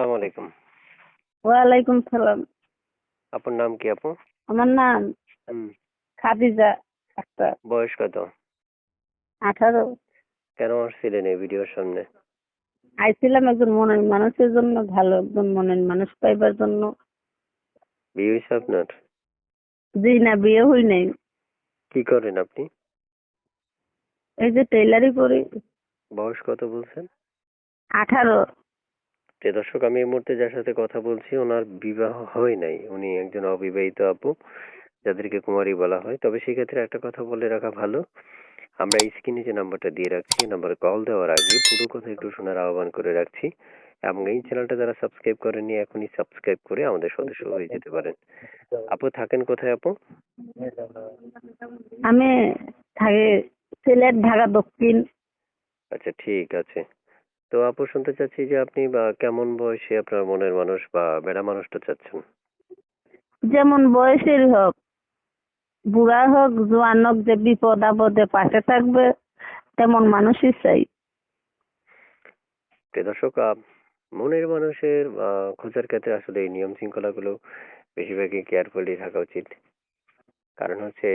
আসসালামু আলাইকুম। ওয়ালাইকুম সালাম। আপনার নাম কি আপু? আমার নাম হুম। খাদিজা আক্তার। বয়স কত? 18। কেন আসছিলেন এই ভিডিওর সামনে? আইছিলাম একজন মনের মানুষের জন্য, ভালো একজন মনের মানুষ পাইবার জন্য। বিয়ে হয়েছে আপনার? জি না, বিয়ে হই নাই। কি করেন আপনি? এই যে টেইলারি করি। বয়স কত বলছেন? 18। যে দর্শক, আমি এই মুহূর্তে যার সাথে কথা বলছি ওনার বিবাহ হয় নাই, উনি একজন অবিবাহিত আপু, যাদেরকে কুমারী বলা হয়। তবে সেক্ষেত্রে একটা কথা বলে রাখা ভালো, আমরা স্ক্রিনে যে নাম্বারটা দিয়ে রাখছি এই নাম্বারে কল দেওয়ার আগে পুরো কথা একটু শোনার আহ্বান করে রাখছি, এবং এই চ্যানেলটা যারা সাবস্ক্রাইব করেননি এখনই সাবস্ক্রাইব করে আমাদের সদস্য হয়ে যেতে পারেন। আপু থাকেন কোথায় আপু? আমি থাকি সিলেট, ঢাকা দক্ষিণ। আচ্ছা, ঠিক আছে। তো আপু শুনতে চাচ্ছি যে আপনি বা কেমন বয়সে আপনার মনের মানুষ বা বেড়া মানুষটা চাচ্ছেন? যেমন বয়সের হোক, বুড়া হোক জোয়ান হোক, যে বিপদ আপদে পাশে থাকবে তেমন মানুষই চাই। প্রিয় দর্শক, মনের মানুষের খোঁজার ক্ষেত্রে আসলে এই নিয়ম শৃঙ্খলাগুলো বেশিরভাগই কেয়ারফুলি থাকা উচিত। কারণ হচ্ছে,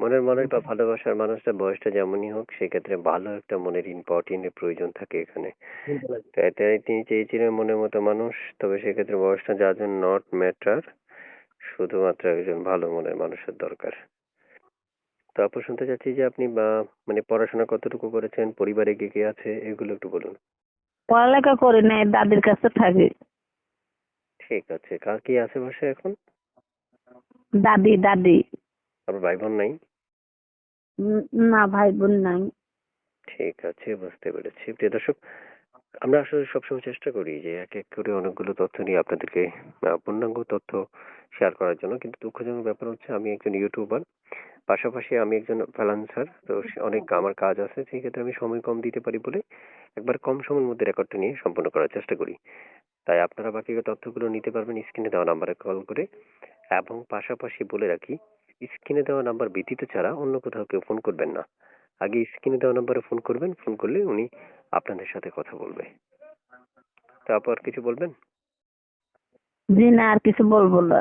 মনের মানুষ বা ভালোবাসার মানুষটা বয়সটা যেমনই হোক সেক্ষেত্রে ভালো একটা মনের ইম্পর্টেন্ট প্রয়োজন থাকে এখানে। তো এতে তিনি চেয়েছিলেন মনের মতো মানুষ, তবে সেক্ষেত্রে বয়সটা ডাজন্ট নট ম্যাটার, শুধুমাত্র একজন ভালো মনের মানুষের দরকার। তো আপু শুনতে চাচ্ছি যে আপনি মানে পড়াশোনা কতটুকু করেছেন, পরিবারে কে কে আছে, এগুলো একটু বলুন। পড়ালেখা করি নাই, দাদির কাছে থাকি। ঠিক আছে, কার কি আছে বাসায় এখন? দাদি দাদি। আপনার ভাই বোন নাই? না, ভাই বোন নাই। ঠিক আছে, বুঝতে পেরেছি। প্রিয় দর্শক, আমরা আসলে সবসময় চেষ্টা করি যে এক এক করে অনেকগুলো তথ্য নিয়ে আপনাদেরকে পূর্ণাঙ্গ তথ্য শেয়ার করার জন্য, কিন্তু দুঃখজনক ব্যাপার হচ্ছে আমি একজন ইউটিউবার, পাশাপাশি আমি একজন ফ্রিল্যান্সার। তো অনেক আমার কাজ আছে, সেই ক্ষেত্রে আমি সময় কম দিতে পারি বলে একবার কম সময়ের মধ্যে রেকর্ডটা নিয়ে সম্পূর্ণ করার চেষ্টা করি। তাই আপনারা বাকি তথ্যগুলো নিতে পারবেন স্ক্রিনে দেওয়া নাম্বারে কল করে। এবং পাশাপাশি বলে রাখি, স্ক্রিনে দেওয়া নাম্বার ব্যতীত ছাড়া অন্য কোথাও কেউ ফোন করবেন না। আগে স্ক্রিনে দেওয়া নাম্বারে ফোন করবেন, ফোন করলে উনি আপনাদের সাথে কথা বলবে। তারপর কিছু বলবেন? জি না, আর কিছু বলবো না।